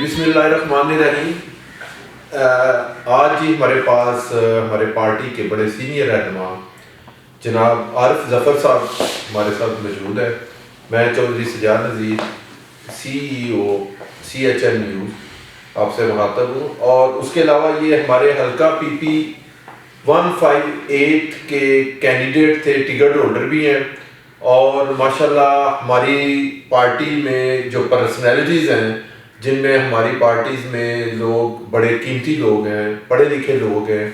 بسم اللہ الرحمن الرحیم. آج ہی ہمارے پاس ہمارے پارٹی کے بڑے سینئر رہنما جناب عارف ظفر صاحب ہمارے ساتھ موجود ہے. میں Chaudhry Sajjad Nazir CEO CHN news آپ سے مخاطب ہوں, اور اس کے علاوہ یہ ہمارے حلقہ PP 158 کے کینڈیڈیٹ تھے, ٹکٹ ہولڈر بھی ہیں, اور ماشاءاللہ ہماری پارٹی میں جو پرسنالٹیز ہیں جن میں ہماری پارٹیز میں لوگ بڑے قیمتی لوگ ہیں, پڑھے لکھے لوگ ہیں,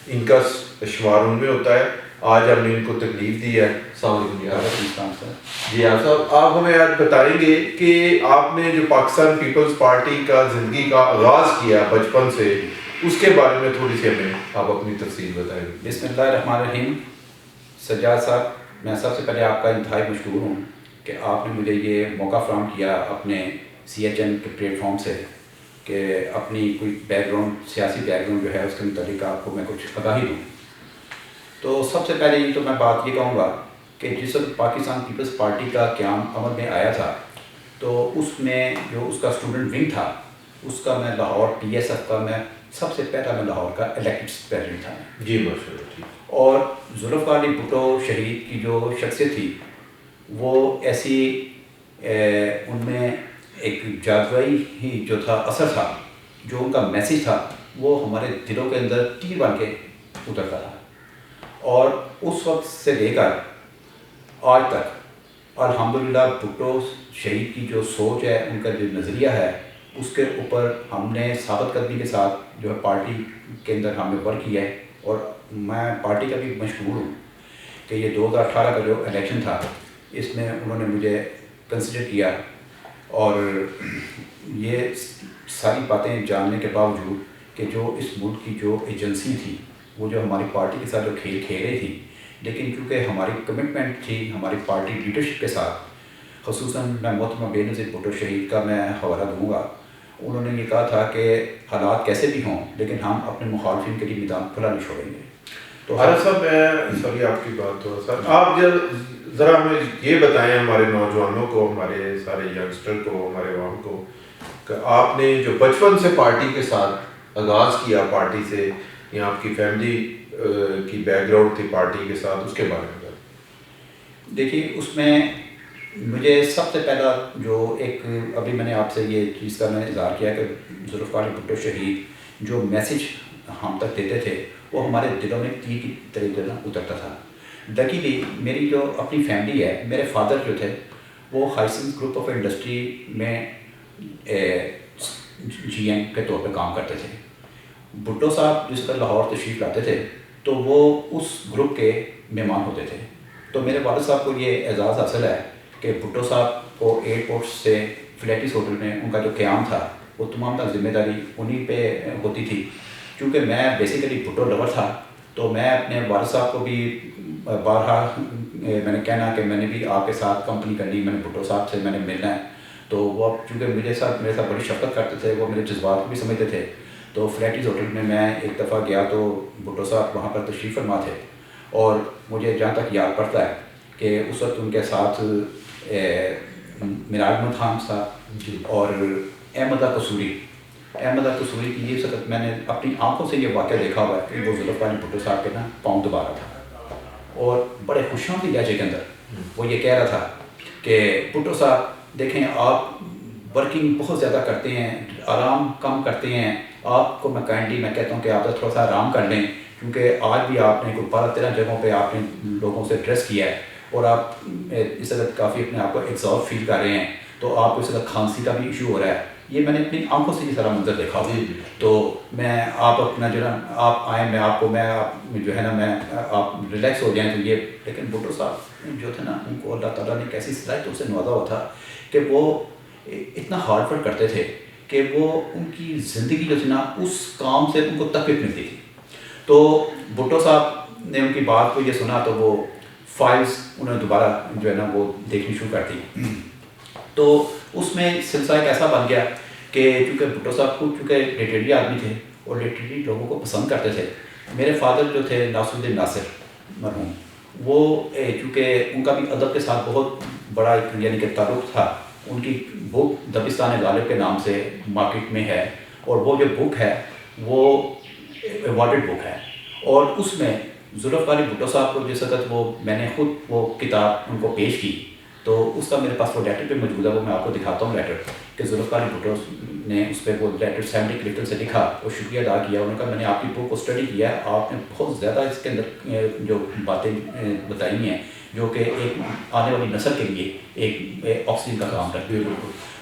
ان کا شمار ان میں ہوتا ہے. آج ہم نے ان کو تکلیف دی ہے. السلام علیکم سر. جی ہاں صاحب, آپ ہمیں آج بتائیں گے کہ آپ نے جو پاکستان پیپلز پارٹی کا زندگی کا آغاز کیا بچپن سے, اس کے بارے میں تھوڑی سی ہمیں آپ اپنی تفصیل بتائیں. بسم اللہ الرحمن الرحیم. سجاد صاحب, میں سب سے پہلے آپ کا انتہائی مشکور ہوں کہ آپ نے مجھے یہ موقع فراہم کیا اپنے CHN کے پلیٹ فارم سے کہ اپنی کوئی بیک گراؤنڈ, سیاسی بیک گراؤنڈ جو ہے اس کے متعلق آپ کو میں کچھ آگاہی دوں. تو سب سے پہلے تو میں بات یہ کہوں گا کہ جس وقت پاکستان پیپلز پارٹی کا قیام عمل میں آیا تھا تو اس میں جو اس کا اسٹوڈنٹ ونگ تھا اس کا میں لاہور PSF کا میں سب سے پہلا میں لاہور کا الیکٹڈ پریزیڈنٹ تھا. جی ماشاء اللہ. اور ذوالفقار علی بھٹو شہید کی جو شخصیت تھی وہ ایسی ان میں ایک جادوئی ہی جو تھا اثر تھا, جو ان کا میسیج تھا وہ ہمارے دلوں کے اندر تیر بن کے اترتا تھا. اور اس وقت سے لے کر آج تک الحمدللہ بھٹو شہید کی جو سوچ ہے, ان کا جو نظریہ ہے, اس کے اوپر ہم نے ثابت قدمی کے ساتھ جو ہے پارٹی کے اندر ہم نے ورک کیا ہے. اور میں پارٹی کا بھی مشہور ہوں کہ یہ 2018 کا جو الیکشن تھا اس میں انہوں نے مجھے کنسیڈر کیا, اور یہ ساری باتیں جاننے کے باوجود کہ جو اس ملک کی جو ایجنسی تھی وہ جو ہماری پارٹی کے ساتھ جو کھیل کھیل رہی تھی, لیکن کیونکہ ہماری کمٹمنٹ تھی ہماری پارٹی لیڈرشپ کے ساتھ, خصوصاً میں محترمہ بے نظیر بھٹو شہید کا میں حوالہ دوں گا. انہوں نے یہ کہا تھا کہ حالات کیسے بھی ہوں لیکن ہم اپنے مخالفین کے لیے میدان کھلا نہیں چھوڑیں گے. تو عارف صاحب, میں سوری آپ کی بات ہو سر, آپ ذرا ہمیں یہ بتائیں, ہمارے نوجوانوں کو, ہمارے سارے ینگسٹر کو, ہمارے عوام کو, کہ آپ نے جو بچپن سے پارٹی کے ساتھ آغاز کیا پارٹی سے, یا آپ کی فیملی کی بیک گراؤنڈ تھی پارٹی کے ساتھ, اس کے بارے میں. دیکھیے اس میں مجھے سب سے پہلا جو ایک ابھی میں نے آپ سے یہ چیز کا میں اظہار کیا کہ ذوالفقار علی بھٹو شہید جو میسیج ہم تک دیتے تھے وہ ہمارے دلوں میں تیر کی طریقے اترتا تھا. لکیلی میری جو اپنی فیملی ہے, میرے فادر جو تھے وہ ہائسنس گروپ آف انڈسٹری میں GM کے طور پہ کام کرتے تھے. بھٹو صاحب جس پر لاہور تشریف لاتے تھے تو وہ اس گروپ کے مہمان ہوتے تھے. تو میرے والد صاحب کو یہ اعزاز حاصل ہے کہ بھٹو صاحب کو ایئرپورٹ سے فلیٹس ہوٹل میں ان کا جو قیام تھا وہ تمام تک ذمہ داری انہیں پہ ہوتی تھی. چونکہ میں بیسیکلی بھٹو لور تھا تو میں اپنے والد صاحب کو بھی بارہا میں نے کہنا کہ میں نے بھی آپ کے ساتھ کمپنی کرنی, میں نے بھٹو صاحب سے میں نے ملنا ہے. تو وہ چونکہ میرے ساتھ بڑی شفقت کرتے تھے, وہ میرے جذبات کو بھی سمجھتے تھے. تو فلیٹس ہوٹل میں ایک دفعہ گیا تو بھٹو صاحب وہاں پر تشریف فرما تھے, اور مجھے جہاں تک یاد پڑتا ہے کہ اس وقت ان کے ساتھ میراج احمد خان صاحب اور احمدہ قصوری کی یہ وقت میں نے اپنی آنکھوں سے یہ واقعہ دیکھا ہوا ہے کہ وہ ذوالفقار علی بھٹو صاحب کے نا پاؤں دبا رہا تھا, اور بڑے خوشیوں کی لہجے کے اندر وہ یہ کہہ رہا تھا کہ بھٹو صاحب دیکھیں آپ ورکنگ بہت زیادہ کرتے ہیں, آرام کم کرتے ہیں, آپ کو میں کائنڈلی میں کہتا ہوں کہ آپ تھوڑا سا آرام کر لیں, کیونکہ آج بھی آپ نے کوئی 12-13 جگہوں پہ آپ نے لوگوں سے ڈریس کیا ہے اور آپ اس وقت کافی اپنے آپ کو ایگزاسٹ فیل کر رہے ہیں, تو آپ کو اس وقت کھانسی کا بھی ایشو ہو رہا ہے. یہ میں نے اپنی آنکھوں سے یہ سارا منظر دیکھا ہوا. تو میں آپ اپنا جو نا آپ آئیں, میں آپ کو میں جو ہے نا میں آپ ریلیکس ہو جائیں. تو یہ لیکن بھٹو صاحب جو تھے نا ان کو اللہ تعالیٰ نے ایک ایسی صلاحیتوں سے نوازا ہوا تھا کہ وہ اتنا ہارڈ ورک کرتے تھے کہ وہ ان کی زندگی جو تھی نا اس کام سے ان کو تقویت ملتی تھی. تو بھٹو صاحب نے ان کی بات کو یہ سنا تو وہ فائلز انہوں نے دوبارہ جو ہے نا وہ دیکھنی شروع کر دی. تو اس میں سلسلہ ایک ایسا بن گیا کہ چونکہ بھٹو صاحب خود چونکہ لٹریری آدمی تھے اور لٹریری لوگوں کو پسند کرتے تھے. میرے فادر جو تھے ناصر الدین ناصر مرحوم, وہ چونکہ ان کا بھی ادب کے ساتھ بہت بڑا ایک یعنی کہ تعلق تھا, ان کی بک دبستان غالب کے نام سے مارکیٹ میں ہے، اور وہ جو بک ہے وہ ایوارڈڈ بک ہے، اور اس میں ذوالفقار علی بھٹو صاحب کو جس وقت وہ میں نے خود وہ کتاب ان کو پیش کی، تو اس کا میرے پاس وہ لیٹر پہ موجود ہے، وہ میں آپ کو دکھاتا ہوں لیٹر، کہ ذوالفقار علی بھٹو نے اس پہ وہ لیٹر سیمڈی کلفٹن سے لکھا اور شکریہ ادا کیا. انہوں نے کہا میں نے آپ کی بک کو اسٹڈی کیا ہے، آپ نے بہت زیادہ اس کے اندر جو باتیں بتائی ہیں جو کہ ایک آنے والی نسل کے لیے ایک آکسیجن کا کام کرتی ہے.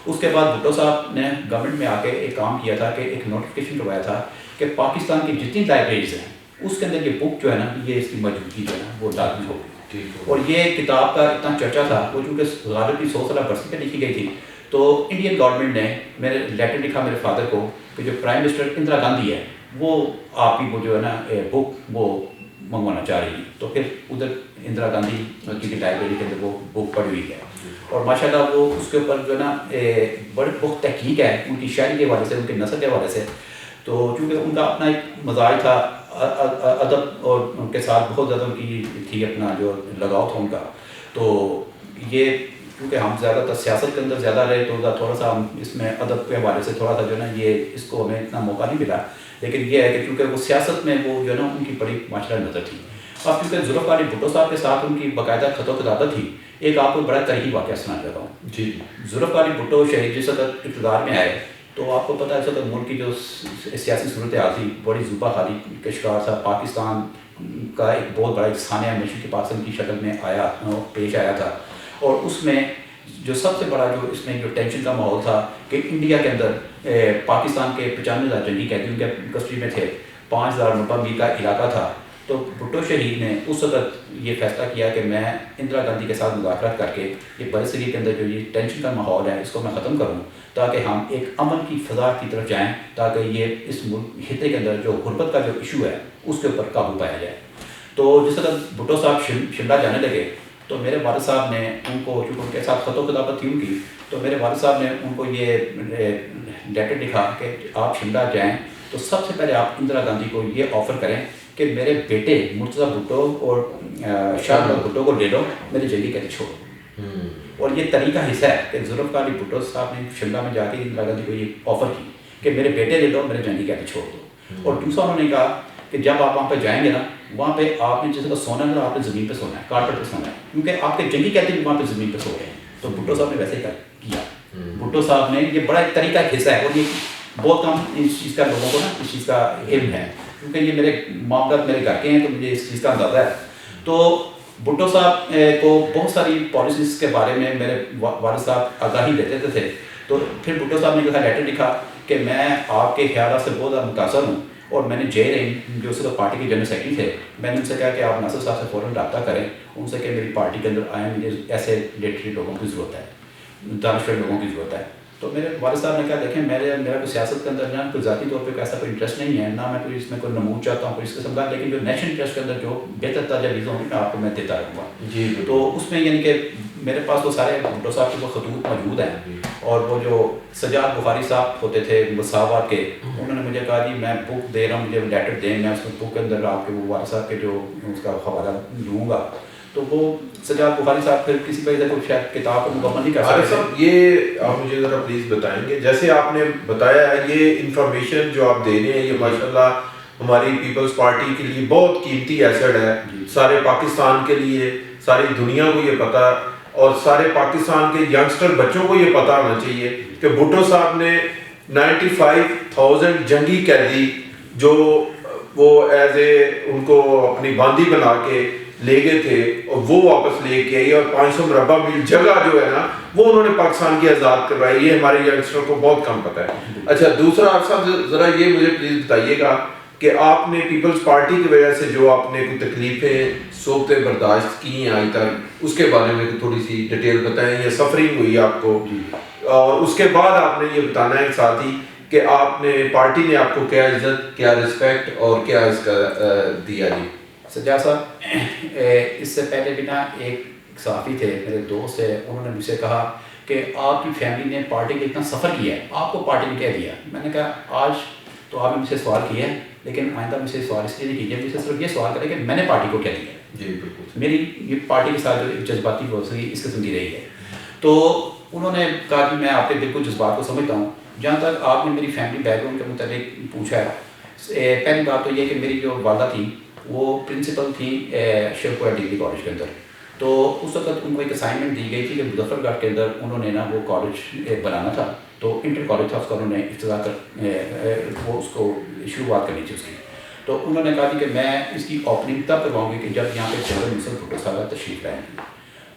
اس کے بعد بھٹو صاحب نے گورنمنٹ میں آ کے ایک کام کیا تھا کہ ایک نوٹیفکیشن کروایا تھا کہ پاکستان کی جتنی لائبریریز ہیں اس کے اندر یہ بک جو ہے نا یہ اس کی موجودگی جو ہے نا وہ لازمی ہوگی. اور یہ کتاب کا اتنا چرچا تھا، وہ چونکہ غالب کی 100 سالہ برسی پہ لکھی گئی تھی، تو انڈین گورنمنٹ نے میرے لیٹر لکھا میرے فادر کو کہ جو پرائم منسٹر اندرا گاندھی ہے وہ آپ کی وہ جو ہے نا بک وہ منگوانا چاہ رہی ہے. تو پھر ادھر اندرا گاندھی کی لائبریری کے اندر وہ بک پڑھی ہوئی ہے، اور ماشاء اللہ وہ اس کے اوپر جو ہے نا بڑے بہت تحقیق ہے ان کی شاعری کے حوالے سے، ان کی نثر کے حوالے سے. تو چونکہ ان کا اپنا ایک مزاج تھا ادب، اور ان کے ساتھ بہت زیادہ ان کی تھی اپنا جو لگاؤ تھا ان کا، تو یہ کیونکہ ہم زیادہ تر سیاست کے اندر زیادہ رہے تو تھوڑا سا ہم اس میں ادب کے حوالے سے تھوڑا سا جو ہے نا یہ اس کو ہمیں اتنا موقع نہیں ملا. لیکن یہ ہے کہ کیونکہ وہ سیاست میں وہ جو ہے نا ان کی بڑی ماشاء اللہ نظر تھی. اب کیونکہ ذوالفقار علی بھٹو صاحب کے ساتھ ان کی باقاعدہ خط و کتابت تھی. ایک آپ کو بڑا تاریخی واقعہ سنا چاہتا ہوں. جی ذوالفقار علی بھٹو شہید جس وقت اقتدار میں آئے تو آپ کو پتہ ہے اس وقت ملک کی جو سیاسی صورتحال تھی بڑی زوبہ حالی کا شکار تھا. پاکستان کا ایک بہت بڑا ایک سانحہ مشرقی پاکستان کی شکل میں آیا پیش آیا تھا، اور اس میں جو سب سے بڑا جو اس میں جو ٹینشن کا ماحول تھا کہ انڈیا کے اندر پاکستان کے 95,000 جنگی قیدی ان کے کسٹڈی میں تھے، 5,000 مربع میل کا علاقہ تھا. تو بھٹو شہید نے اس وقت یہ فیصلہ کیا کہ میں اندرا گاندھی کے ساتھ مذاکرات کر کے یہ برصغیر کے اندر جو یہ ٹینشن کا ماحول ہے اس کو میں ختم کروں، تاکہ ہم ایک امن کی فضا کی طرف جائیں، تاکہ یہ اس ملک خطے کے اندر جو غربت کا جو ایشو ہے اس کے اوپر قابو پایا جائے. تو جس وقت بھٹو صاحب شملہ جانے لگے تو میرے والد صاحب نے ان کو، چونکہ ان کے ساتھ خط و کتابت تھی ان کی، تو میرے والد صاحب نے ان کو یہ لیٹر لکھا کہ آپ شملہ جائیں تو سب سے پہلے آپ اندرا گاندھی کو یہ آفر کریں کہ میرے بیٹے مرتضیٰ بھٹو اور شاہ بھٹو کو لے لو، میرے جنگی قیدی چھوڑو. اور یہ طریقہ حصہ ہے کہ ذوالفقار علی بھٹو صاحب نے شملہ میں جا کے اندرا گاندھی کو یہ آفر کی کہ میرے بیٹے لے لو، میرے جنگی قیدی چھوڑ دو. اور دوسرا انہوں نے کہا کہ جب آپ وہاں پہ جائیں گے نا وہاں پہ آپ نے جیسے کہ سونا ہے آپ نے زمین پہ سونا ہے، کارپیٹ پہ سونا ہے، کیونکہ آپ کے جنگی قیدی بھی وہاں پہ زمین پہ سو رہے ہیں. تو بھٹو صاحب نے ویسے ہی کیا. بھٹو صاحب نے یہ بڑا ایک طریقہ ایک حصہ ہے، اور یہ بہت کم اس چیز کا لوگوں کو نا اس چیز کا علم ہے، کیونکہ یہ میرے معاملات میرے گھر کے ہیں تو مجھے اس چیز کا اندازہ ہے. تو بھٹو صاحب کو بہت ساری پالیسیز کے بارے میں میرے والد صاحب آگاہی دیتے تھے. تو پھر بھٹو صاحب نے لیٹر لکھا کہ میں آپ کے خیالات سے بہت زیادہ متاثر ہوں، اور میں نے جے رحیم جو اس وقت پارٹی کے جنرل سیکرٹری تھے، میں نے ان سے کہا کہ آپ ناصر صاحب سے فوراً رابطہ کریں، ان سے کہ میری پارٹی کے اندر آئیں، مجھے ایسے لٹریٹ لوگوں کی ضرورت ہے، دانشور لوگوں کی ضرورت ہے. تو میرے والد صاحب نے کہا دیکھیں میرا کوئی سیاست کے اندر کوئی ذاتی طور پہ ایسا کوئی انٹرسٹ نہیں ہے، نہ میں کوئی اس میں کوئی نمود چاہتا ہوں کوئی اس قسم کا، لیکن جو نیشنل انٹرسٹ کے اندر جو بہتر تجاویز ہوں گی میں آپ کو میں دیتا رہوں گا. تو اس میں یعنی کہ میرے پاس وہ سارے بھٹو صاحب کے وہ خطوط موجود ہیں، اور وہ جو سجاد بخاری صاحب ہوتے تھے مساوات کے، انہوں نے مجھے کہا جی میں بک دے رہا ہوں، مجھے لیٹر دیں، میں اس میں بک کے اندر آپ کے وہ والد صاحب کے جو اس کا حوالہ دوں گا. تو وہ سجاد بخاری صاحب پھر کسی وجہ سے کوئی شاید کتاب کو مکمل نہیں کر سکتے. صاحب یہ آپ مجھے ذرا پلیز بتائیں گے، جیسے آپ نے بتایا ہے یہ انفارمیشن جو آپ دے رہے ہیں یہ ماشاءاللہ ہماری پیپلز پارٹی کے لیے بہت قیمتی ایسٹ ہے، سارے پاکستان کے لیے، ساری دنیا کو یہ پتہ، اور سارے پاکستان کے ینگسٹر بچوں کو یہ پتہ ہونا چاہیے کہ بھٹو صاحب نے 95,000 جنگی قیدی جو وہ ایز اے ان کو اپنی باندی بنا کے لے گئے تھے اور وہ واپس لے کے آئی، اور 500 مربع میل جگہ جو ہے نا وہ انہوں نے پاکستان کی آزاد کروائی. یہ ہمارے ینگسٹر کو بہت کم پتہ ہے. اچھا دوسرا آپ صاحب ذرا یہ مجھے پلیز بتائیے گا کہ آپ نے پیپلز پارٹی کی وجہ سے جو آپ نے کوئی تکلیفیں صوبتیں برداشت کی ہیں آج تک، اس کے بارے میں تھوڑی سی ڈیٹیل بتائیں، یا سفرنگ ہوئی آپ کو، اور اس کے بعد آپ نے یہ بتانا ہے ساتھ ہی کہ آپ نے پارٹی نے آپ کو کیا عزت، کیا رسپیکٹ اور کیا اس کا دیا. جی سجاد صاحب اس سے پہلے بھی نا ایک صحافی تھے میرے دوست ہے، انہوں نے مجھ سے کہا کہ آپ کی فیملی نے پارٹی کا اتنا سفر کیا ہے، آپ کو پارٹی نے کیا دیا. میں نے کہا آج تو آپ نے مجھ سے سوال کیا ہے، لیکن آئندہ مجھ سے سوال اس لیے نہیں کیجیے، مجھ سے صرف یہ سوال کریں کہ میں نے پارٹی کو کیا دیا. جی بالکل. میری یہ پارٹی کے ساتھ جو جذباتی بہت سی اس قسم کی رہی ہے. تو انہوں نے کہا کہ میں آپ کے بالکل جذبات کو سمجھتا ہوں. جہاں تک آپ نے میری فیملی بیک گراؤنڈ کے متعلق پوچھا ہے، پہلی بات تو یہ کہ میری جو والدہ تھی وہ پرنسپل تھی شیخوپورہ ڈگری کالج کے اندر. تو اس وقت ان کو ایک اسائنمنٹ دی گئی تھی کہ مظفر گڑھ کے اندر انہوں نے نا وہ کالج بنانا تھا. تو انٹر کالج تھا، اس کا انہوں نے افتتاح وہ اس کو شروعات کرنی تھی اس کی. تو انہوں نے کہا کہ میں اس کی اوپننگ تب کرواؤں گی کہ جب یہاں پہ بیگم نصرت بھٹو صاحبہ تشریف لائیں.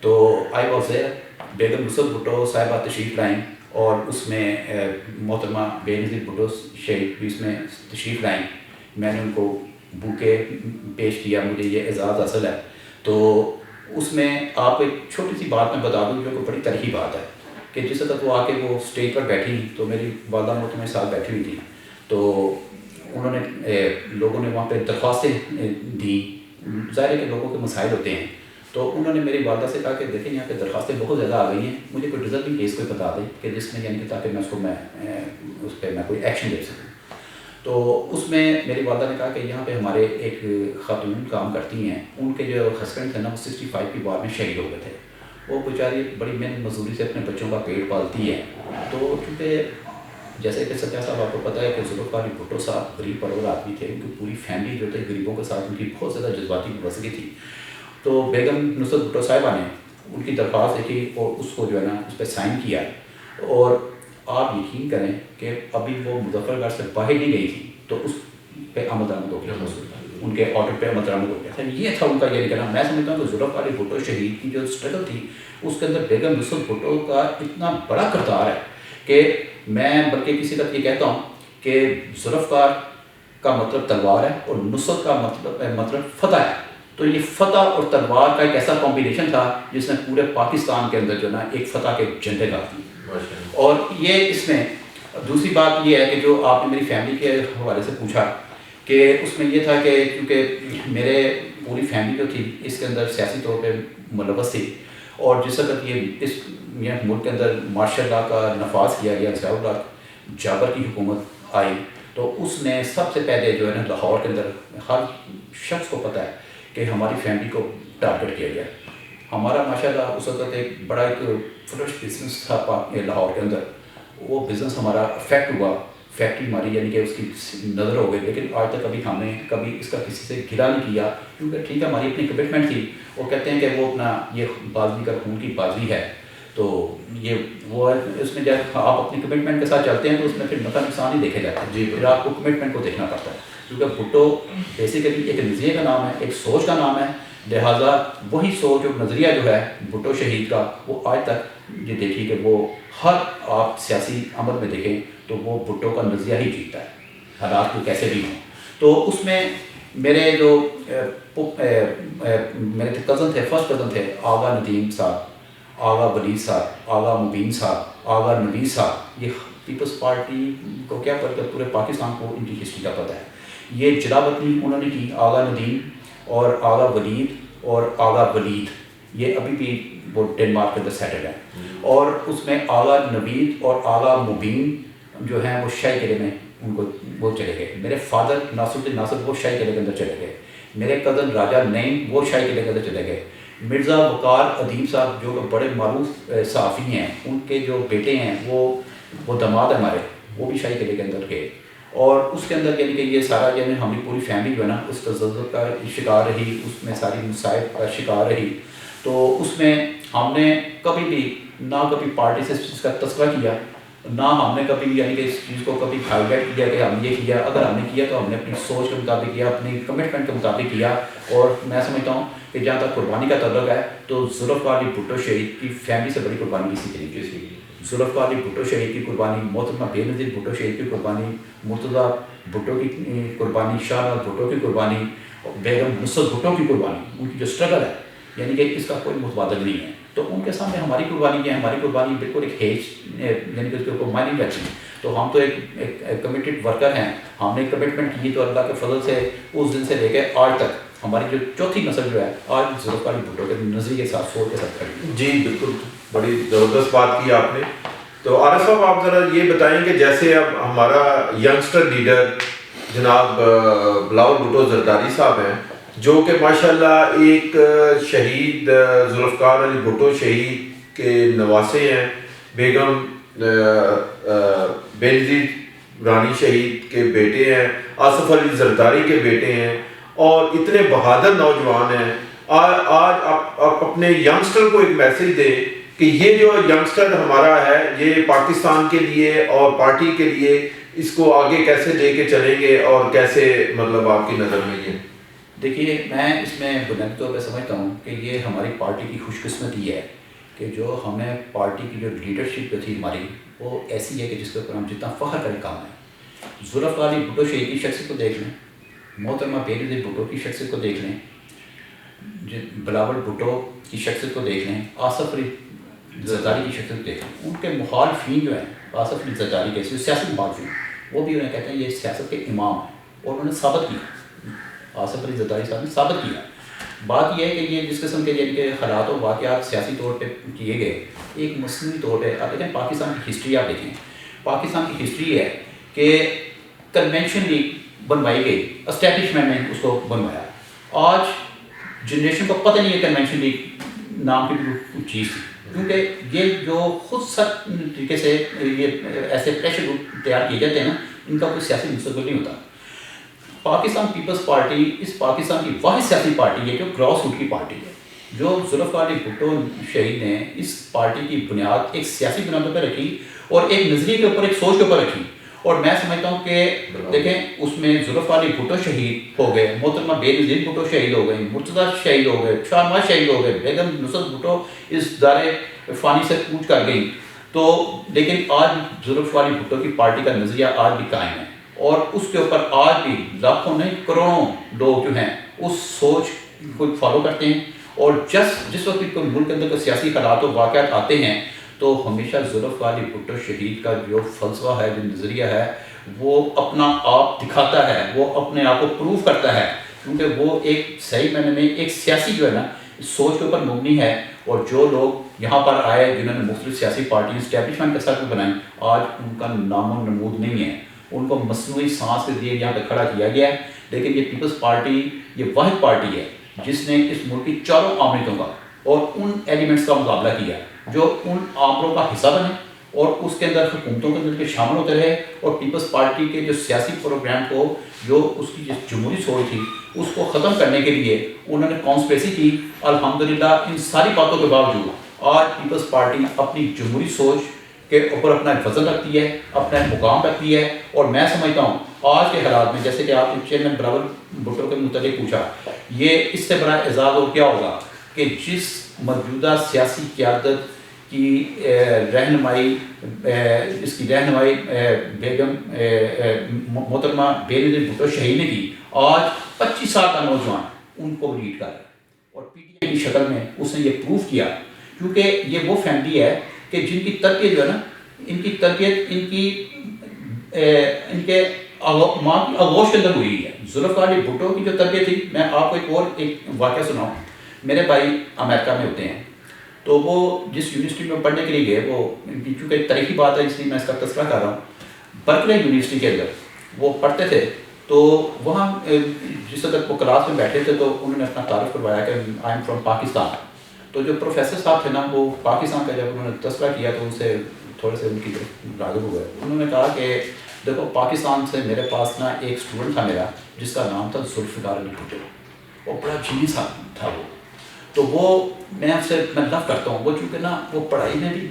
تو آئی واز دیئر. بیگم نصرت بھٹو صاحبہ تشریف لائیں اور اس میں محترمہ بے نظیر بھٹو شہید بھی اس میں تشریف لائیں. میں نے ان کو بوکے پیش کیا، مجھے یہ اعزاز حاصل ہے. تو اس میں آپ کو ایک چھوٹی سی بات میں بتا دوں جو کہ بڑی تاریخی بات ہے کہ جس وقت وہ آ کے وہ اسٹیج پر بیٹھی تو میری والدہ محترمہ کے ساتھ بیٹھی ہوئی تھی. تو انہوں نے لوگوں نے وہاں پہ درخواستیں دیں. ظاہر ہے کہ لوگوں کے مسائل ہوتے ہیں. تو انہوں نے میری والدہ سے کہا کہ دیکھیں یہاں پہ درخواستیں بہت زیادہ آ گئی ہیں، مجھے کوئی ریزلٹنگ کیس کوئی بتا دیں کہ جس میں یعنی کہ تاکہ میں اس پہ میں کوئی ایکشن لے سکوں. تو اس میں میری والدہ نے کہا کہ یہاں پہ ہمارے ایک خاتون کام کرتی ہیں، ان کے جو ہسبینڈ تھے نا وہ 65 کی وار میں شہید ہو گئے تھے. وہ بیچاری بڑی محنت مزدوری سے اپنے بچوں کا پیٹ پالتی ہے. تو چونکہ جیسے کہ ستیہ صاحب آپ کو پتہ ہے کہ ذوالفقار علی بھٹو صاحب غریب پرور آدمی تھے، ان کی پوری فیملی جو تھے غریبوں کے ساتھ ان کی بہت زیادہ جذباتی وابستگی تھی. تو بیگم نصرت بھٹو صاحبہ نے ان کی درخواست لکھی اور اس کو جو ہے نا اس پہ سائن کیا. اور آپ یقین کریں کہ ابھی وہ مظفر گڑھ سے باہر نہیں گئی تھی تو اس پہ عمل درآمد ہو گیا، ان کے آرڈر پہ عمل درآمد ہو گیا. یہ تھا ان کا یہ نکلنا. میں سمجھتا ہوں کہ ذوالفقار علی بھٹو شہید کی جو اسٹرگل تھی اس کے اندر بیگم نصرت بھٹو کا اتنا بڑا کردار ہے کہ میں بلکہ کسی طرح یہ کہتا ہوں کہ ذوالفقار کا مطلب تلوار ہے اور نصرت کا مطلب فتح ہے. تو یہ فتح اور تلوار کا ایک ایسا کمبینیشن تھا جس نے پورے پاکستان کے اندر جو نا ایک فتح کے جھنڈے گاڑ دیے. اور یہ اس میں دوسری بات یہ ہے کہ جو آپ نے میری فیملی کے حوالے سے پوچھا کہ اس میں یہ تھا کہ کیونکہ میرے پوری فیملی جو تھی اس کے اندر سیاسی طور پہ ملوث تھی. اور جس وقت یہ اس ملک کے اندر مارشل لا کا نفاذ کیا گیا، ضیاء الحق جابر کی حکومت آئی، تو اس نے سب سے پہلے جو ہے نا لاہور کے اندر ہر شخص کو پتہ ہے کہ ہماری فیملی کو ٹارگٹ کیا گیا. ہمارا ماشاءاللہ اس وقت ایک بڑا ایک فلش بزنس تھا لاہور کے اندر. وہ بزنس ہمارا افیکٹ ہوا، فیکٹری ہماری یعنی کہ اس کی نظر ہو گئی. لیکن آج تک کبھی ہم نے کبھی اس کا کسی سے گلا نہیں کیا کیونکہ ٹھیک ہے ہماری اپنی کمٹمنٹ تھی. وہ کہتے ہیں کہ وہ اپنا یہ بازوی کا خون کی بازوی ہے. تو یہ وہ اس میں جب آپ اپنی کمٹمنٹ کے ساتھ چلتے ہیں تو اس میں پھر نفع نقصان ہی دیکھے جاتے ہیں. جی پھر آپ کو کمٹمنٹ کو دیکھنا پڑتا ہے کیونکہ بھٹو بیسیکلی ایک نظریے کا نام ہے، ایک سوچ کا نام ہے. لہٰذا وہی سوچ اور نظریہ جو ہے بھٹو شہید کا وہ آج تک یہ دیکھیے کہ وہ ہر آپ سیاسی عمل میں دیکھیں تو وہ بھٹو کا نظریہ ہی جیتا ہے، حالات کو کیسے بھی ہوں. تو اس میں میرے جو میرے کزن تھے، فرسٹ کزن تھے، آغا ندیم صاحب، آغا ولید صاحب، آغا مبین صاحب، آغا نوید صاحب. یہ پیپلز پارٹی کو کیا پتہ، پورے پاکستان کو ان کی ہسٹری کا پتہ ہے. یہ جلاوطنی انہوں نے کی، آغا ندیم اور آغا ولید اور آغا ولید، یہ ابھی بھی وہ ڈنمارک کے اندر سیٹل ہیں. اور اس میں آغا نوید اور آغا مبین جو ہیں وہ شاہی قلعے میں ان کو وہ چلے گئے. میرے فادر ناصر الدین ناصر وہ شاہی قلعے کے اندر چلے گئے. میرے کزن راجہ نعیم وہ شاہی قلعے کے اندر چلے گئے. مرزا وقار ادیب صاحب جو کہ بڑے معروف صحافی ہیں، ان کے جو بیٹے ہیں وہ داماد ہمارے، وہ بھی شاہی قلعے کے اندر گئے. اور اس کے اندر یعنی کہ یہ سارا یعنی ہماری پوری فیملی جو ہے نا اس تزلزل کا شکار رہی، اس میں ساری مصائب کا شکار رہی. تو اس میں ہم نے کبھی بھی نہ کبھی پارٹی سے اس چیز کا تذکرہ کیا، نہ ہم نے کبھی یعنی کہ اس چیز کو کبھی ہائی لائٹ کیا کہ ہم یہ کیا. اگر ہم نے کیا تو ہم نے اپنی سوچ کے مطابق کیا، اپنی کمٹمنٹ کے مطابق کیا. اور میں سمجھتا ہوں کہ جہاں تک قربانی کا تعلق ہے تو ذوالفقار علی بھٹو شہید کی فیملی سے بڑی قربانی کسی طریقے سے ہوئی. ذوالفقار علی بھٹو شہید کی قربانی، محترمہ بے نظیر بھٹو شہید کی قربانی، مرتضیٰ بھٹو کی قربانی، شاہ نواز بھٹو کی قربانی، بیگم نصرت بھٹو کی قربانی، ان کی جو اسٹرگل ہے یعنی کہ اس کا کوئی متبادل نہیں ہے. تو ان کے سامنے ہماری قربانی کیا ہے؟ ہماری قربانی بالکل ایک ہیج یعنی کہ اس کے اوپر معنی نہیں رکھتی. تو ہم تو ایک کمیٹڈ ورکر ہیں. ہم نے کمٹمنٹ کی تو اللہ کے فضل سے اس دن سے لے کے آج تک ہماری جو چوتھی نسل جو ہے آج ذوالفقار علی بھٹو کے نظریے کے ساتھ سوچ کے ساتھ کھڑی. جی بالکل، بڑی زبردست بات کی آپ نے. تو عارف صاحب آپ ذرا یہ بتائیں کہ جیسے اب ہمارا ینگسٹر لیڈر جناب بلاول بھٹو زرداری صاحب ہیں جو کہ ماشاءاللہ ایک شہید ذوالفقار علی بھٹو شہید کے نواسے ہیں، بیگم بینظیر رانی شہید کے بیٹے ہیں، آصف علی زرداری کے بیٹے ہیں، اور اتنے بہادر نوجوان ہیں. آج آپ اپنے ینگسٹر کو ایک میسج دیں کہ یہ جو ینگسٹر ہمارا ہے یہ پاکستان کے لیے اور پارٹی کے لیے اس کو آگے کیسے لے کے چلیں گے اور کیسے مطلب آپ کی نظر میں یہ؟ دیکھیے میں اس میں بنیادی طور پہ سمجھتا ہوں کہ یہ ہماری پارٹی کی خوش قسمتی ہے کہ جو ہمیں پارٹی کی جو لیڈرشپ تھی ہماری وہ ایسی ہے کہ جس کے اوپر ہم جتنا فخر کریں کام ہے. ذوالفقار علی بھٹو شہید کی شخصیت کو دیکھ لیں، محترمہ بینظیر بھٹو کی شخصیت کو دیکھ لیں، بلاول بھٹو کی شخصیت کو دیکھ لیں، آصف علی زرداری کی شخصیت کو دیکھ لیں. ان کے مخالفین جو ہیں آصف علی زرداری کے جو سیاسی مخالفین وہ بھی انہیں کہتے ہیں یہ سیاست کے امام ہیں، اور انہوں نے ثابت کیا، آصف علی زرداری صاحب نے ثابت کیا. بات یہ ہے کہ یہ جس قسم کے یعنی کہ حالات و واقعات سیاسی طور پہ کیے گئے ایک مصنوعی طور پہ. آپ دیکھیں پاکستان کی ہسٹری، آپ دیکھیں پاکستان کی ہسٹری ہے کہ کنونشن لیگ بنوائی گئی، اسٹیبلشمنٹ نے اس کو بنوایا. آج جنریشن کو پتہ نہیں ہے کنونشن لیگ نام کی کوئی چیز تھی، کیونکہ یہ جو خود سخت طریقے سے یہ ایسے پریشر گروپ تیار کیے جاتے ہیں نا، ان کا کوئی سیاسی مستقبل نہیں ہوتا. پاکستان پیپلز پارٹی اس پاکستان کی واحد سیاسی پارٹی ہے جو گراس روٹ کی پارٹی ہے. جو ذوالفقار علی بھٹو شہید نے اس پارٹی کی بنیاد ایک سیاسی بنیادوں پہ رکھی اور ایک نظریے کے اوپر، ایک سوچ کے اوپر رکھی. اور میں سمجھتا ہوں کہ دیکھیں اس میں ذوالفقار علی بھٹو شہید ہو گئے، محترمہ بینظیر بھٹو شہید ہو گئے، مرتضیٰ شہید ہو گئے، شاہنواز شہید ہو گئے، بیگم نصرت بھٹو اس دار فانی سے کوچ کر گئی. تو لیکن آج ذوالفقار علی بھٹو کی پارٹی کا نظریہ آج بھی قائم ہے، اور اس کے اوپر آج بھی لاکھوں نہیں کروڑوں لوگ جو ہیں اس سوچ کو فالو کرتے ہیں. اور جس وقت بھی کوئی ملک کے اندر کوئی سیاسی حالات و واقعات آتے ہیں تو ہمیشہ ذوالفقار علی بھٹو شہید کا جو فلسفہ ہے، جو نظریہ ہے، وہ اپنا آپ دکھاتا ہے، وہ اپنے آپ کو پروف کرتا ہے، کیونکہ وہ ایک صحیح معنی میں ایک سیاسی جو ہے نا سوچ کے اوپر مبنی ہے. اور جو لوگ یہاں پر آئے جنہوں نے مختلف سیاسی پارٹیاں اسٹیبلشمنٹ کے ساتھ بنائیں، آج ان کا نام و نمود نہیں ہے. ان کو مصنوعی سانس کے ذریعے یہاں پہ کھڑا کیا گیا ہے. لیکن یہ پیپلز پارٹی یہ واحد پارٹی ہے جس نے اس ملک کی چاروں آمریتوں کا اور ان ایلیمنٹس کا مقابلہ کیا جو ان آمروں کا حصہ بنے اور اس کے اندر حکومتوں کے اندر شامل ہوتے رہے. اور پیپلز پارٹی کے جو سیاسی پروگرام کو، جو اس کی جمہوری سوچ تھی، اس کو ختم کرنے کے لیے انہوں نے کانسپریسی کی. الحمدللہ ان ساری باتوں کے باوجود آج پیپلز پارٹی اپنی جمہوری سوچ کے اوپر اپنا وزن رکھتی ہے، اپنا مقام رکھتی ہے. اور میں سمجھتا ہوں آج کے حالات میں، جیسے کہ آپ نے چیئرمین بلاول بھٹو کے متعلق پوچھا، یہ اس سے بڑا اعزاز اور کیا ہوگا کہ جس موجودہ سیاسی قیادت کی رہنمائی اس کی رہنمائی بیگم محترمہ بینظیر بھٹو شہید نے کی، آج 25 سال کا نوجوان ان کو لیڈ کر رہا ہے. اور پی ٹی آئی کی شکل میں اس نے یہ پروف کیا، کیونکہ یہ وہ فیملی ہے کہ جن کی تربیت جو ہے نا، ان کی تربیت ان کے ماں کی آغوش کے اندر ہوئی ہے. ذوالفقار علی بھٹو کی جو تربیت تھی، میں آپ کو ایک واقعہ سناؤں. میرے بھائی امریکہ میں ہوتے ہیں، تو وہ جس یونیورسٹی میں پڑھنے کے لیے گئے، وہ چونکہ ایک تاریخی بات ہے اس لیے میں اس کا تذکرہ کر رہا ہوں. برکلے یونیورسٹی کے اندر وہ پڑھتے تھے، تو وہاں جس وقت وہ کلاس میں بیٹھے تھے تو انہوں نے اپنا تعارف کروایا کہ آئی ایم فرام پاکستان. تو جو پروفیسر صاحب تھے نا، وہ پاکستان کا جب انہوں نے تذکرہ کیا تو ان سے تھوڑے سے ان کی طرف راغب ہوئے. انہوں نے کہا کہ دیکھو پاکستان سے میرے پاس نا ایک اسٹوڈنٹ تھا میرا جس کا نام تھا ذوالفقار علی بھٹو، اور بڑا جینیس تھا وہ. تو وہ میں لو کرتا ہوں وہ، چونکہ نا وہ پڑھائی میں بھی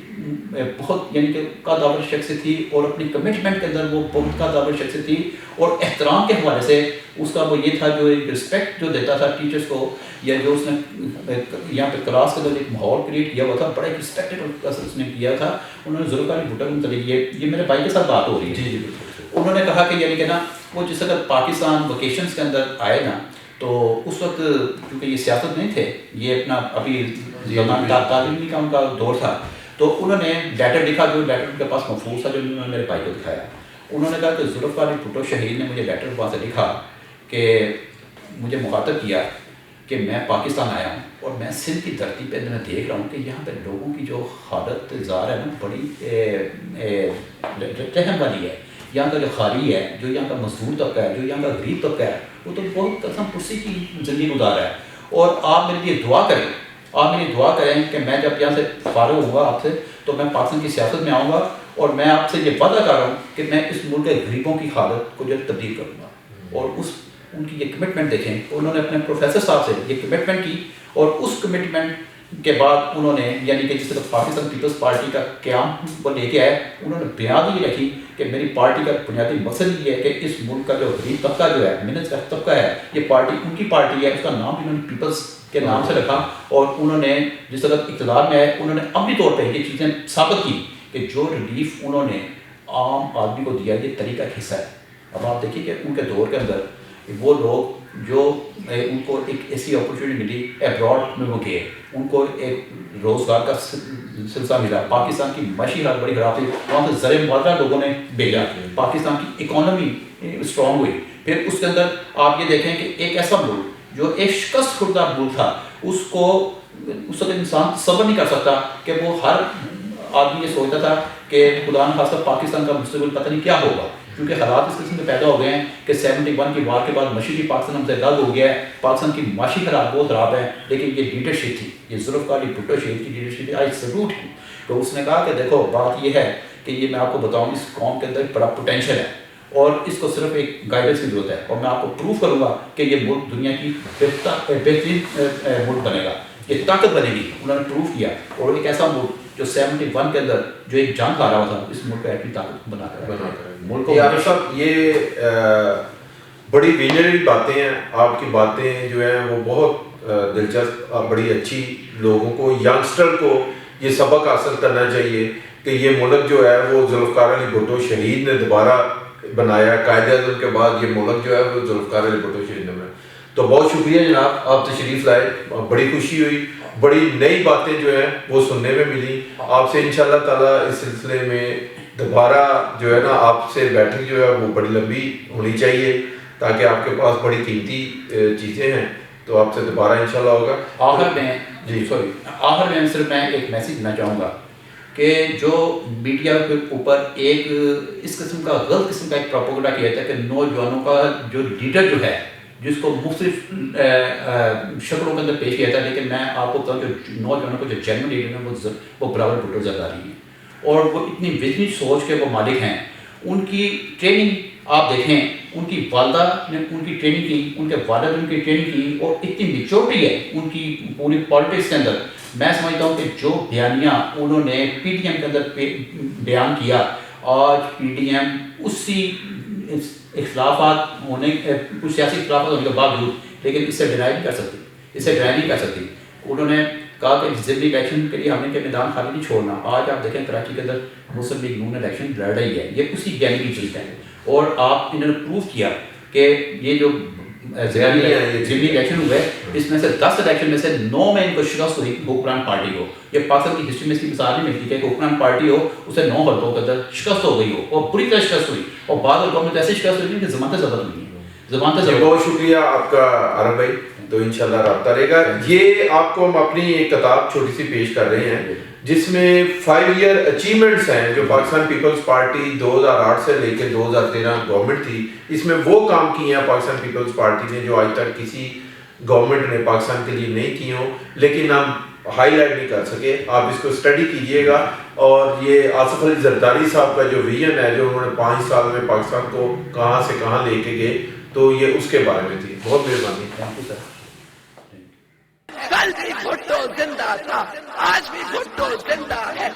بہت یعنی کہ قابل شخص تھی، اور اپنی کمٹمنٹ کے اندر وہ بہت قابل شخص تھی. اور احترام کے حوالے سے اس کا وہ یہ تھا، جو ایک رسپیکٹ جو دیتا تھا ٹیچرس کو، یا جو اس نے یہاں پہ کلاس کے اندر ایک ماحول کریٹ کیا ہوا تھا، بڑا ایک رسپیکٹڈ اس نے کیا تھا. انہوں نے ذوالفقار علی بھٹو کے متعلق یہ میرے بھائی کے ساتھ بات ہو رہی ہے. جی. انہوں نے کہا کہ یعنی کہ نا وہ جس وقت پاکستان ویکیشنس کے اندر آئے نا، تو اس وقت کیونکہ یہ سیاست نہیں تھے، یہ اپنا ابھی تعلیمی کا ان کا دور تھا، تو انہوں نے لیٹر لکھا، جو لیٹر ان کے پاس محفوظ تھا، جو انہوں نے میرے بھائی کو دکھایا. انہوں نے کہا کہ ذوالفقار علی بھٹو شہید نے مجھے لیٹر وہاں سے لکھا کہ مجھے مخاطب کیا کہ میں پاکستان آیا ہوں اور میں سندھ کی دھرتی پہ میں دیکھ رہا ہوں کہ یہاں پہ لوگوں کی جو حالت زار ہے نا، بڑی رحم والی ہے. یہاں کا جو خالی ہے، جو یہاں کا مزدور طبقہ ہے، جو یہاں کا غریب طبقہ ہے، وہ تو بہت قسم پرسی کی زندگی گزار ہے. اور آپ میرے لیے دعا کریں، آپ میری دعا کریں کہ میں جب یہاں سے فارغ ہوں گا آپ سے تو میں پاکستان کی سیاست میں آؤں گا اور میں آپ سے یہ وعدہ کر رہا ہوں کہ میں اس ملک کے غریبوں کی حالت کو جو تبدیل کروں گا. اور ان کی یہ کمٹمنٹ دیکھیں, انہوں نے اپنے پروفیسر صاحب سے یہ کمٹمنٹ کی اور اس کمٹمنٹ کے بعد انہوں نے یعنی کہ جس طرح پاکستان پیپلز پارٹی کا قیام وہ لے کے آئے, انہوں نے بنیاد یہ رکھی کہ میری پارٹی کا بنیادی مقصد یہ ہے کہ اس ملک کا جو غریب طبقہ جو ہے, محنت کا طبقہ ہے, یہ پارٹی ان کی پارٹی ہے, اس کا نام بھی انہوں نے پیپلز کے نام سے رکھا. اور انہوں نے جس طرح اقتدار میں آئے انہوں نے عملی طور پہ یہ چیزیں ثابت کی کہ جو ریلیف انہوں نے عام آدمی کو دیا یہ طریقہ کا حصہ ہے. اب آپ دیکھیے کہ ان کے دور کے اندر وہ لوگ جو ان کو ایک ایسی اپرچونیٹی ملی ایبراڈ میں وہ گئے, ان کو ایک روزگار کا سلسلہ ملا, پاکستان کی معاشی حالت بڑی خراب تھی, وہاں سے زر مبادلہ لوگوں نے بھیجا, پاکستان کی اکانومی اسٹرانگ ہوئی. پھر اس کے اندر آپ یہ دیکھیں کہ ایک ایسا ملک جو ایک شکست خوردہ ملک تھا, اس وقت انسان صبر نہیں کر سکتا کہ وہ ہر آدمی یہ سوچتا تھا کہ خدا نخواستہ پاکستان کا مستقبل پتہ نہیں کیا ہوگا, کیونکہ حالات اس قسم کے پیدا ہو گئے ہیں کہ 71 کی وار کے بعد مشرقی پاکستان ہم سے الگ ہو گیا ہے, پاکستان کی معاشی حالات بہت خراب ہے. لیکن یہ لیڈرشپ تھی, یہ ذوالفقار علی بھٹو شہید کی لیڈرشپ تھی, آئی سلوٹ ہوں. تو اس نے کہا کہ دیکھو بات یہ ہے کہ یہ میں آپ کو بتاؤں اس قوم کے اندر بڑا پوٹینشیل ہے اور اس کو صرف ایک گائیڈنس کی ضرورت ہے, اور میں آپ کو پروف کروں گا کہ یہ ملک دنیا کی بہترین ملک بنے گا, یہ طاقت بنے گی. انہوں نے پروف کیا, اور ایک ایسا ملک جو 71 کے اندر جو ایک جنگ ہارا ہوا تھا, اس ملک کو ایٹمی طاقت بنا کر ملک کو. عارف صاحب یہ بڑی ویژنری باتیں ہیں, آپ کی باتیں جو ہیں وہ بہت دلچسپ, بڑی اچھی. لوگوں کو, ینگسٹر کو یہ سبق حاصل کرنا چاہیے کہ یہ ملک جو ہے وہ ذوالفقار علی بھٹو شہید نے دوبارہ بنایا, قائد اعظم کے بعد یہ ملک جو ہے وہ ذوالفقار علی بھٹو شہید نے بنایا. تو بہت شکریہ جناب, آپ تشریف لائے, بڑی خوشی ہوئی, بڑی نئی باتیں جو ہیں وہ سننے میں ملی. آپ سے انشاءاللہ تعالیٰ اس سلسلے میں دوبارہ جو ہے نا آپ سے بیٹھک جو ہے وہ بڑی لمبی ہونی چاہیے, تاکہ آپ کے پاس بڑی قیمتی چیزیں ہیں, تو آپ سے دوبارہ انشاءاللہ ہوگا. آخر میں صرف میں ایک میسیج دینا چاہوں گا کہ جو میڈیا کے اوپر ایک اس قسم کا غلط قسم کا ایک پروپیگنڈا کیا جاتا ہے کہ نوجوانوں کا جو لیڈر جو ہے جس کو مختلف شکلوں کے اندر پیش کیا جاتا ہے, لیکن میں آپ کو بتاؤں کہ نوجوانوں کو جو جینوئن لیڈر ہیں وہ برابر بھٹو زرداری ہیں, اور وہ اتنی وزنی سوچ کے وہ مالک ہیں. ان کی ٹریننگ آپ دیکھیں, ان کی والدہ نے ان کی ٹریننگ کی, ان کے والد نے ان کی ٹریننگ کی, اور اتنی میچورٹی ہے ان کی پوری پالیٹکس کے اندر. میں سمجھتا ہوں کہ جو بیانیہ انہوں نے پی ٹی ایم کے اندر بیان کیا, آج پی ٹی ایم اسی اختلافات ہونے کچھ سیاسی اختلافات ہونے کے باوجود, لیکن اس سے ڈرائی نہیں کر سکتی. انہوں نے کہا کہ ضمنی الیکشن کے لیے ہم نے کہ میدان خالی نہیں چھوڑنا. آج آپ دیکھیں کراچی کے اندر مسلم لیگ نون الیکشن لڑ رہی ہے, یہ اسی گیلی کی چیز ہے. اور آپ انہوں نے پروف کیا کہ یہ جو ضمنی الیکشن ہوئے اس میں سے 10 الیکشن میں سے 9 میں ان کو شکست ہوئی حکمران پارٹی کو. یہ پاکستان کی ہسٹری میں اس کی مثال نہیں ملتی کہ حکمران پارٹی ہو اسے 9 حلقوں کے اندر شکست ہو گئی ہو, اور بری طرح شکست ہوئی, اور بعض حلقوں میں تو ایسی شکست ہوئی کہ ضمانتیں ضبط ہوئی ہیں. بہت شکریہ آپ کا عرب بھائی, تو انشاءاللہ رابطہ رہے گا. یہ آپ کو ہم اپنی ایک کتاب چھوٹی سی پیش کر رہے ہیں جس میں 5 ایئر اچیومنٹس ہیں جو پاکستان پیپلز پارٹی 2008 سے لے کے 2013 گورنمنٹ تھی, اس میں وہ کام کیے ہیں پاکستان پیپلز پارٹی نے جو آج تک کسی گورنمنٹ نے پاکستان کے لیے نہیں کی ہوں, لیکن ہم ہائی لائٹ نہیں کر سکے. آپ اس کو اسٹڈی کیجئے گا. اور یہ آصف علی زرداری صاحب کا جو ویژن ہے جو انہوں نے 5 سال میں پاکستان کو کہاں سے کہاں لے کے گئے, تو یہ اس کے بارے میں تھی. بہت مہربانی. Thank you sir. کل بھی بھٹو زندہ تھا, آج بھی بھٹو زندہ ہے.